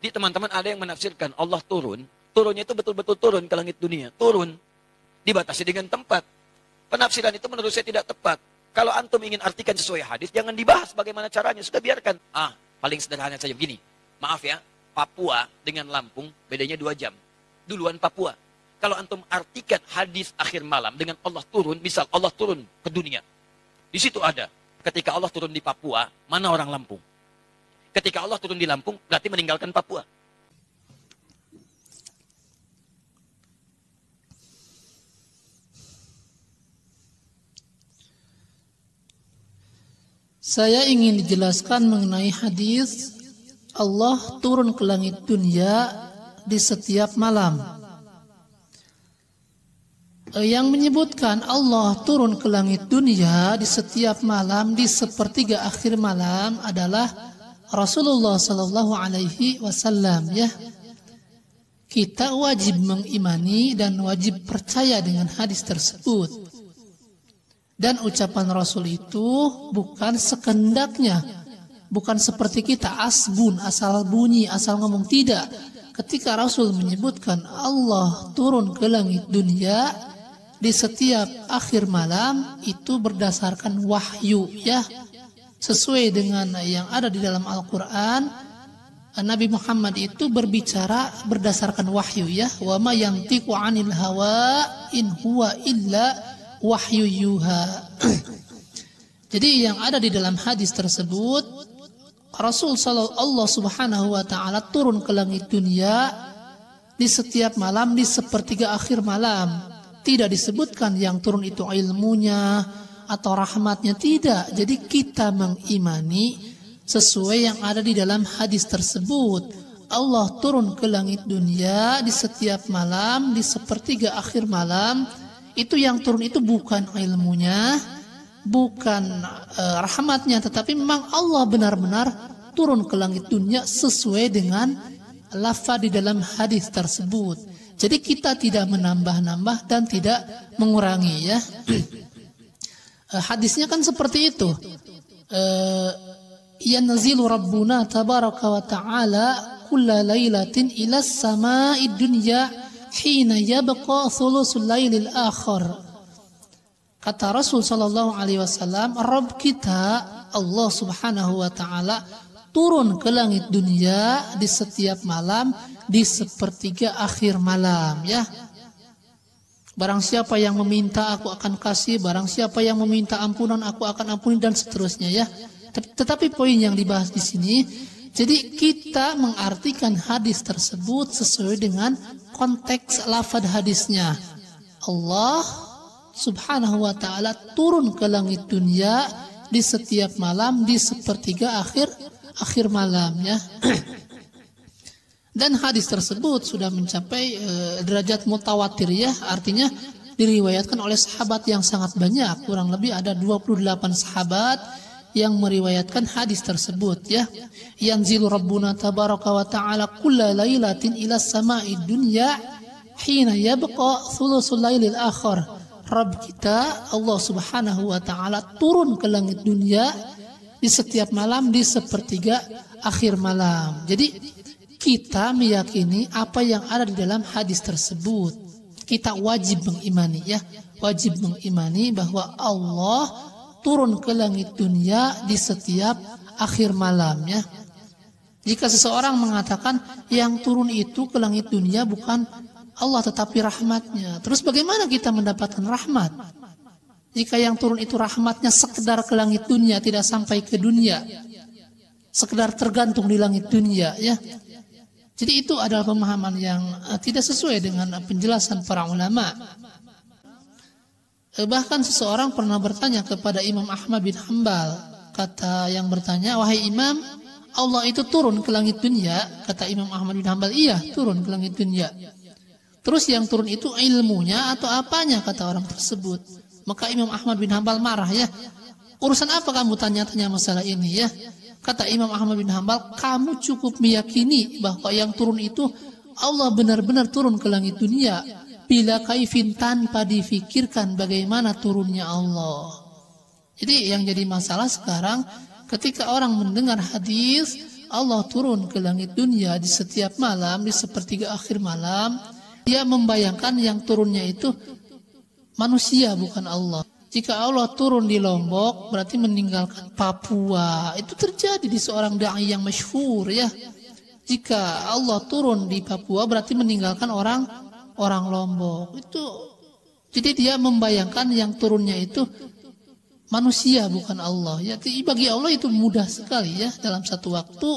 Di teman-teman ada yang menafsirkan Allah turun, turunnya itu betul-betul turun ke langit dunia, turun. Dibatasi dengan tempat. Penafsiran itu menurut saya tidak tepat. Kalau antum ingin artikan sesuai hadis, jangan dibahas bagaimana caranya, sudah biarkan. Paling sederhana saja begini. Maaf ya, Papua dengan Lampung bedanya 2 jam. Duluan Papua. Kalau antum artikan hadis akhir malam dengan Allah turun, misal Allah turun ke dunia. Di situ ada. Ketika Allah turun di Papua, mana orang Lampung? Ketika Allah turun di Lampung, berarti meninggalkan Papua. Saya ingin dijelaskan mengenai hadis Allah turun ke langit dunia di setiap malam. Yang menyebutkan Allah turun ke langit dunia di setiap malam di sepertiga akhir malam adalah Rasulullah Sallallahu Alaihi Wasallam. Ya, kita wajib mengimani dan wajib percaya dengan hadis tersebut. Dan ucapan Rasul itu bukan sekendaknya, bukan seperti kita asbun, asal bunyi, asal ngomong, tidak. Ketika Rasul menyebutkan Allah turun ke langit dunia di setiap akhir malam, itu berdasarkan wahyu, ya. Sesuai dengan yang ada di dalam Al-Quran, Nabi Muhammad itu berbicara berdasarkan wahyu, ya. Wa ma yantiqu 'anil hawa in huwa illa wahyu yuha. Jadi yang ada di dalam hadis tersebut, Rasul sallallahu subhanahu wa ta'ala turun ke langit dunia di setiap malam di sepertiga akhir malam. Tidak disebutkan yang turun itu ilmunya atau rahmatnya, tidak. Jadi kita mengimani sesuai yang ada di dalam hadis tersebut. Allah turun ke langit dunia di setiap malam di sepertiga akhir malam. Itu yang turun itu bukan ilmunya, bukan rahmatnya, tetapi memang Allah benar-benar turun ke langit dunia sesuai dengan lafaz di dalam hadis tersebut. Jadi kita tidak menambah-nambah dan tidak mengurangi, ya. Hadisnya kan seperti itu. Yanzilu Rabbuna tabaraka wa ta'ala kulla lailatin ila sama'id dunya hina yabqa thulusul lailil akhir. Kata Rasul sallallahu alaihi wasallam, Rabb kita Allah Subhanahu wa taala turun ke langit dunia di setiap malam di sepertiga akhir malam, ya. Barang siapa yang meminta aku akan kasih, barang siapa yang meminta ampunan aku akan ampuni, dan seterusnya, ya. Tetapi poin yang dibahas di sini, jadi kita mengartikan hadis tersebut sesuai dengan konteks lafaz hadisnya. Allah Subhanahu wa ta'ala turun ke langit dunia di setiap malam di sepertiga akhir malam, ya. Dan hadis tersebut sudah mencapai derajat mutawatir, ya. Artinya diriwayatkan oleh sahabat yang sangat banyak, kurang lebih ada 28 sahabat yang meriwayatkan hadis tersebut, ya. Yanzilu Rabbuna tabaraka wa ta'ala kulla lailatin ila sama'id dunya hina yabqa thulusul lailil akhir. Rabb kita Allah Subhanahu wa ta'ala turun ke langit dunia di setiap malam di sepertiga akhir malam. Jadi kita meyakini apa yang ada di dalam hadis tersebut. Kita wajib mengimani, ya. Wajib mengimani bahwa Allah turun ke langit dunia di setiap akhir malam, ya. Jika seseorang mengatakan yang turun itu ke langit dunia bukan Allah tetapi rahmatnya, terus bagaimana kita mendapatkan rahmat? Jika yang turun itu rahmatnya sekedar ke langit dunia, tidak sampai ke dunia, sekedar tergantung di langit dunia, ya. Jadi itu adalah pemahaman yang tidak sesuai dengan penjelasan para ulama. Bahkan seseorang pernah bertanya kepada Imam Ahmad bin Hanbal. Kata yang bertanya, wahai Imam, Allah itu turun ke langit dunia? Kata Imam Ahmad bin Hanbal, iya, turun ke langit dunia. Terus yang turun itu ilmunya atau apanya? Kata orang tersebut. Maka Imam Ahmad bin Hanbal marah, ya. Urusan apa kamu tanya-tanya masalah ini, ya? Kata Imam Ahmad bin Hanbal, kamu cukup meyakini bahwa yang turun itu Allah benar-benar turun ke langit dunia bila kaifin, tanpa difikirkan bagaimana turunnya Allah. Jadi yang jadi masalah sekarang ketika orang mendengar hadis Allah turun ke langit dunia di setiap malam, di sepertiga akhir malam. Dia membayangkan yang turunnya itu manusia, bukan Allah. Jika Allah turun di Lombok, berarti meninggalkan Papua. Itu terjadi di seorang da'i yang masyhur, ya. Jika Allah turun di Papua, berarti meninggalkan orang Lombok. Itu jadi dia membayangkan yang turunnya itu manusia, bukan Allah. Ya, bagi Allah itu mudah sekali, ya. Dalam satu waktu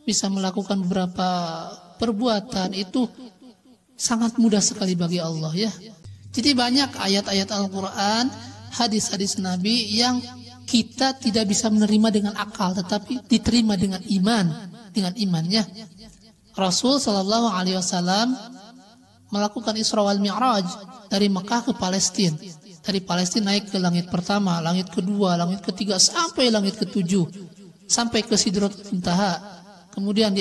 bisa melakukan beberapa perbuatan, itu sangat mudah sekali bagi Allah, ya. Jadi banyak ayat-ayat Al-Quran, hadis-hadis Nabi yang kita tidak bisa menerima dengan akal, tetapi diterima dengan imannya. Rasul Shallallahu Alaihi Wasallam melakukan Isra wal Mi'raj dari Mekah ke Palestina. Dari Palestina naik ke langit pertama, langit kedua, langit ketiga, sampai langit ketujuh, sampai ke Sidratul Muntaha. Kemudian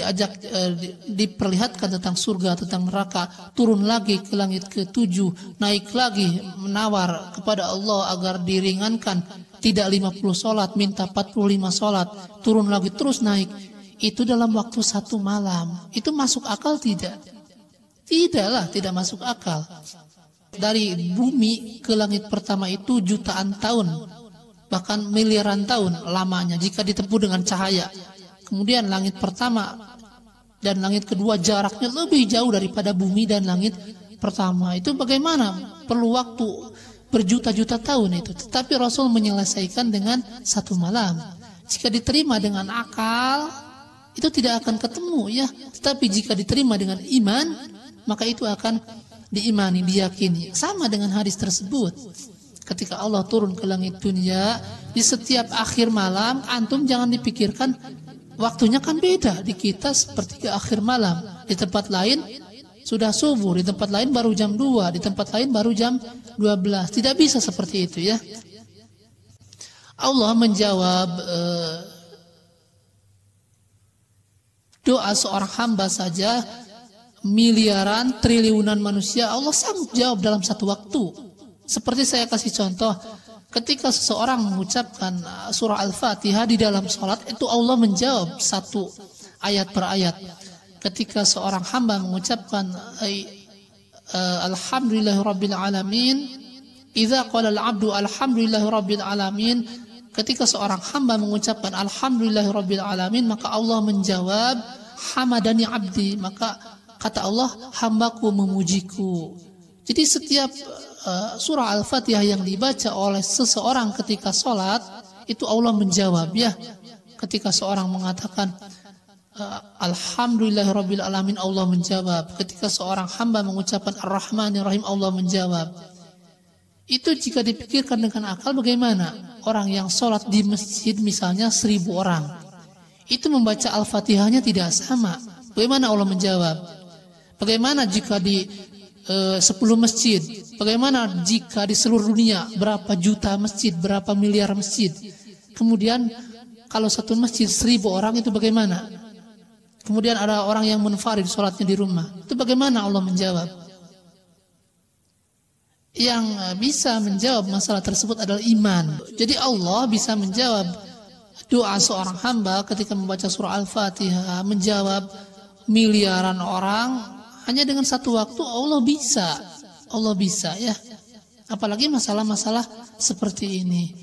diperlihatkan tentang surga, tentang neraka, turun lagi ke langit ke-7, naik lagi menawar kepada Allah agar diringankan, tidak 50 sholat, minta 45 sholat, turun lagi terus naik. Itu dalam waktu 1 malam. Itu masuk akal tidak? Tidaklah, tidak masuk akal. Dari bumi ke langit pertama itu jutaan tahun, bahkan miliaran tahun lamanya jika ditempuh dengan cahaya. Kemudian langit pertama dan langit kedua jaraknya lebih jauh daripada bumi dan langit pertama. Itu bagaimana? Perlu waktu berjuta-juta tahun itu. Tetapi Rasul menyelesaikan dengan 1 malam. Jika diterima dengan akal, itu tidak akan ketemu, ya. Tetapi jika diterima dengan iman, maka itu akan diimani, diyakini. Sama dengan hadis tersebut. Ketika Allah turun ke langit dunia di setiap akhir malam, antum jangan dipikirkan waktunya kan beda. Di kita sepertiga akhir malam, di tempat lain sudah subuh, di tempat lain baru jam 2, di tempat lain baru jam 12. Tidak bisa seperti itu, ya. Allah menjawab doa seorang hamba saja, miliaran, triliunan manusia Allah sanggup jawab dalam 1 waktu. Seperti saya kasih contoh, ketika seseorang mengucapkan surah Al-Fatihah di dalam sholat, itu Allah menjawab 1 ayat per ayat. Ketika seorang hamba mengucapkan Alhamdulillahirabbil alamin, idza qala al-'abdu alhamdulillahirabbil alamin, ketika seorang hamba mengucapkan Alhamdulillahirabbil alamin, maka Allah menjawab hamadani abdi, maka kata Allah, hambaku memujiku. Jadi setiap surah Al-Fatihah yang dibaca oleh seseorang ketika sholat, itu Allah menjawab, ya. Ketika seorang mengatakan Alhamdulillahirabbil alamin, Allah menjawab. Ketika seorang hamba mengucapkan Ar-Rahmanir-Rahim, Allah menjawab. Itu jika dipikirkan dengan akal, bagaimana orang yang sholat di masjid misalnya 1000 orang, itu membaca Al-Fatihahnya tidak sama, bagaimana Allah menjawab? Bagaimana jika di 10 masjid? Bagaimana jika di seluruh dunia berapa juta masjid, berapa miliar masjid? Kemudian kalau satu masjid 1000 orang, itu bagaimana? Kemudian ada orang yang munfarid sholatnya di rumah, itu bagaimana Allah menjawab? Yang bisa menjawab masalah tersebut adalah iman. Jadi Allah bisa menjawab doa seorang hamba ketika membaca surah Al-Fatihah, menjawab miliaran orang hanya dengan 1 waktu. Allah bisa, ya. Apalagi masalah-masalah seperti ini.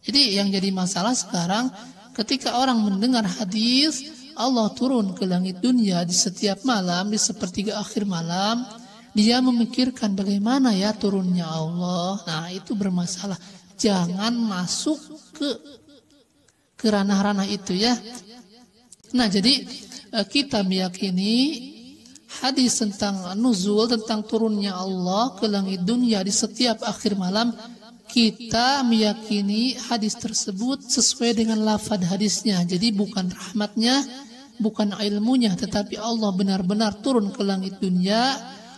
Jadi yang jadi masalah sekarang, ketika orang mendengar hadis Allah turun ke langit dunia di setiap malam, di sepertiga akhir malam, dia memikirkan bagaimana ya turunnya Allah. Nah, itu bermasalah. Jangan masuk ke ranah-ranah itu, ya. Nah, jadi kita meyakini hadis tentang nuzul, tentang turunnya Allah ke langit dunia di setiap akhir malam, kita meyakini hadis tersebut sesuai dengan lafaz hadisnya. Jadi bukan rahmatnya, bukan ilmunya, tetapi Allah benar-benar turun ke langit dunia.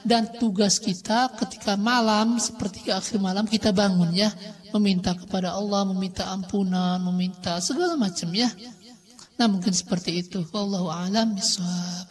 Dan tugas kita ketika malam, seperti akhir malam, kita bangun, ya, meminta kepada Allah, meminta ampunan, meminta segala macam, ya. Nah, mungkin seperti itu. Wallahu a'lam bishawab.